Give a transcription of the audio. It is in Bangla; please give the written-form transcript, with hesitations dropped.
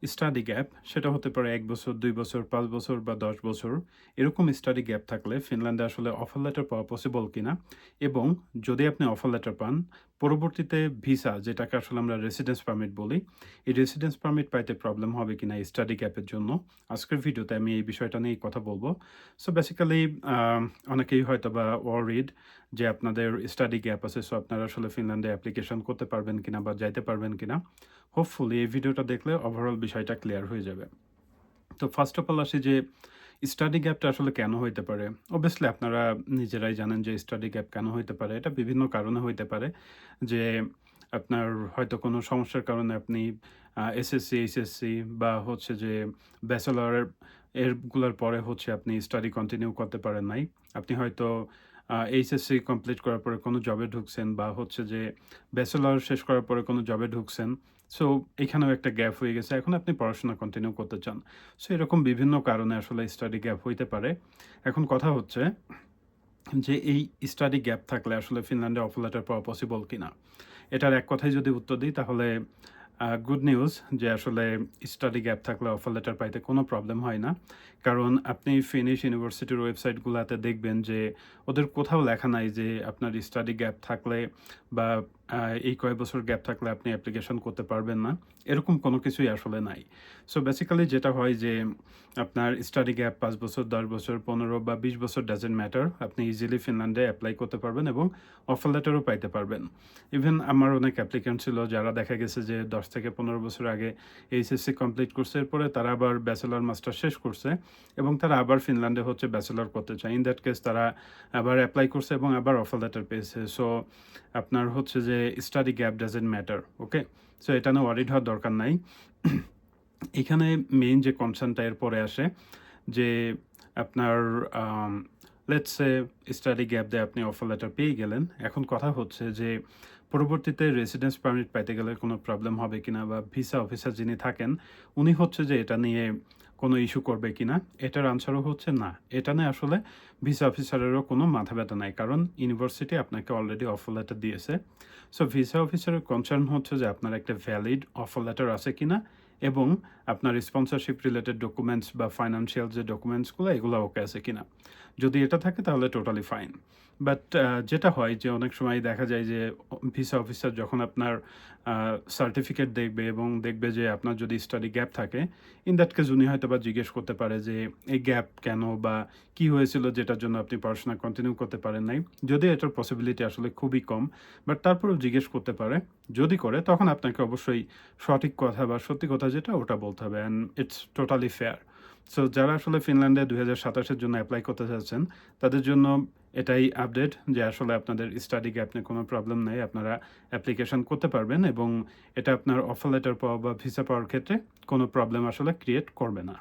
স্টাডি গ্যাপ সেটা হতে পারে ১ বছর, ২ বছর, ৫ বছর বা ১০ বছর। এরকম স্টাডি গ্যাপ থাকলে ফিনল্যান্ডে আসলে অফার লেটার পাওয়া পসিবল কিনা এবং যদি আপনি অফার লেটার পান, পরবর্তীতে ভিসা যেটাকে আসলে আমরা রেসিডেন্স পারমিট বলি, এই রেসিডেন্স পারমিট পাইতে প্রবলেম হবে কিনা এই স্টাডি গ্যাপের জন্য। আজকের ভিডিওতে আমি এই বিষয়টা নিয়েই কথা বলব। সো বেসিক্যালি আ অনেকেই হয়তোবা ওয়ারিড যে আপনাদের স্টাডি গ্যাপ আছে। সো আপনারা আসলে ফিনল্যান্ডে অ্যাপ্লিকেশন করতে পারবেন কিনা বা যাইতে পারবেন কিনা। হোপফুলি এই ভিডিওটা দেখলে ওভারঅল বিষয়টা ক্লিয়ার হয়ে যাবে। তো ফার্স্ট অফ অল আসি যে স্টাডি গ্যাপটা আসলে কেন হইতে পারে? অবভিয়াসলি আপনারা নিজেরাই জানেন যে স্টাডি গ্যাপ কেন হইতে পারে। এটা বিভিন্ন কারণে হইতে পারে। যে আপনার হয়তো কোনো সমস্যার কারণে আপনি এসএসসি, এইচএসসি বা হচ্ছে যে ব্যাচেলর এরগুলার পরে হচ্ছে আপনি স্টাডি কন্টিনিউ করতে পারেন নাই। আপনি হয়তো এইচএসসি কমপ্লিট করার পরে কোনো জবে ঢুকছেন বা হচ্ছে যে ব্যাচেলর শেষ করার পরে কোনো জবে ঢুকছেন। সো এখানেও একটা গ্যাপ হয়ে গেছে। এখন আপনি পড়াশোনা কন্টিনিউ করতে চান। সো এরকম বিভিন্ন কারণে আসলে স্টাডি গ্যাপ হইতে পারে। এখন কথা হচ্ছে যে এই স্টাডি গ্যাপ থাকলে আসলে ফিনল্যান্ডে অফার লেটার পাওয়া পসিবল কিনা? এটার এক কথায় যদি উত্তর দিই তাহলে গুড নিউজ যে আসলে স্টাডি গ্যাপ থাকলে অফার লেটার পাইতে কোনো প্রবলেম হয় না। কারণ আপনি ফিনিশ ইউনিভার্সিটির ওয়েবসাইটগুলাতে দেখবেন যে ওদের কোথাও লেখা নাই যে আপনার স্টাডি গ্যাপ থাকলে বা আ এই কয়েক বছর গ্যাপ থাকলে আপনি অ্যাপ্লিকেশন করতে পারবেন না। এরকম কোনো কিছুই আসলে নাই। সো বেসিক্যালি যেটা হয় যে আপনার স্টাডি গ্যাপ ৫ বছর, ১০ বছর, ১৫ বা ২০ বছর ডাজন্ট ম্যাটার। আপনি ইজিলি ফিনল্যান্ডে এপ্লাই করতে পারবেন এবং অফার লেটারও পাইতে পারবেন। ইভেন আমার অনেক অ্যাপ্লিক্যান্ট ছিল যারা দেখা গেছে যে ১০ থেকে ১৫ বছর আগে এইচএসসি কমপ্লিট করছে। এরপরে তারা আবার ব্যাচেলর মাস্টার শেষ করছে এবং তারা আবার ফিনল্যান্ডে হচ্ছে ব্যাচেলর করতে চায়। ইন দ্যাট কেস তারা আবার এপ্লাই করছে এবং আবার অফার লেটার পেয়েছে। সো আপনার হচ্ছে যে study gap doesn't matter. Okay? So এটা নিয়ে ওয়ারিড হওয়ার দরকার নাই। এখানে মেইন যে কনসার্নটা এরপরে আসে যে আপনার আম লেটস সে স্টাডি গ্যাপ দিয়ে আপনি অফার লেটার পেয়ে গেলেন। এখন কথা হচ্ছে যে পরবর্তীতে রেসিডেন্স পারমিট পাইতে গেলে কোনো প্রবলেম হবে কিনা বা ভিসা অফিসার যিনি থাকেন উনি হচ্ছে যে এটা নিয়ে কোনো ইস্যু করবে কিনা? এটার আনসারও হচ্ছে না। এটা নিয়ে আসলে ভিসা অফিসারেরও কোনো মাথা ব্যথা নাই। কারণ ইউনিভার্সিটি আপনাকে অলরেডি অফার লেটার দিয়েছে। সো ভিসা অফিসারের কনসার্ন হচ্ছে যে আপনার একটা ভ্যালিড অফার লেটার আছে কিনা এবং আপনার স্পন্সরশিপ রিলেটেড ডকুমেন্টস বা ফাইন্যান্সিয়াল যে ডকুমেন্টসগুলো এগুলো ওকে আছে কিনা। যদি এটা থাকে তাহলে টোটালি ফাইন। বাট যেটা হয় যে অনেক সময় দেখা যায় যে ভিসা অফিসার যখন আপনার সার্টিফিকেট দেখবে এবং দেখবে যে আপনার যদি স্টাডি গ্যাপ থাকে, ইন দ্যাট কেস উনি হয়তোবা জিজ্ঞেস করতে পারে যে এই গ্যাপ কেন বা কি হয়েছিল যেটার জন্য আপনি পড়াশোনা কন্টিনিউ করতে পারেন নাই। যদিও এটার পসিবিলিটি আসলে খুবই কম। বাট তারপরেও জিজ্ঞেস করতে পারে। যদি করে তখন আপনাকে অবশ্যই সঠিক কথা বা সত্যি কথা যেটা ওটা বলতে হবে and it's totally fair. So যারা আসলে ফিনল্যান্ডে ২০২৭ এর জন্য এপ্লাই করতে চাচ্ছেন, তাদের জন্য এটাই আপডেট যে আসলে আপনাদের স্টাডি গ্যাপ নিয়ে কোনো প্রবলেম নাই। আপনারা অ্যাপ্লিকেশন করতে পারবেন এবং এটা আপনার অফার লেটার পাওয়া বা ভিসা পাওয়ার ক্ষেত্রে কোনো প্রবলেম আসলে ক্রিয়েট করবে না।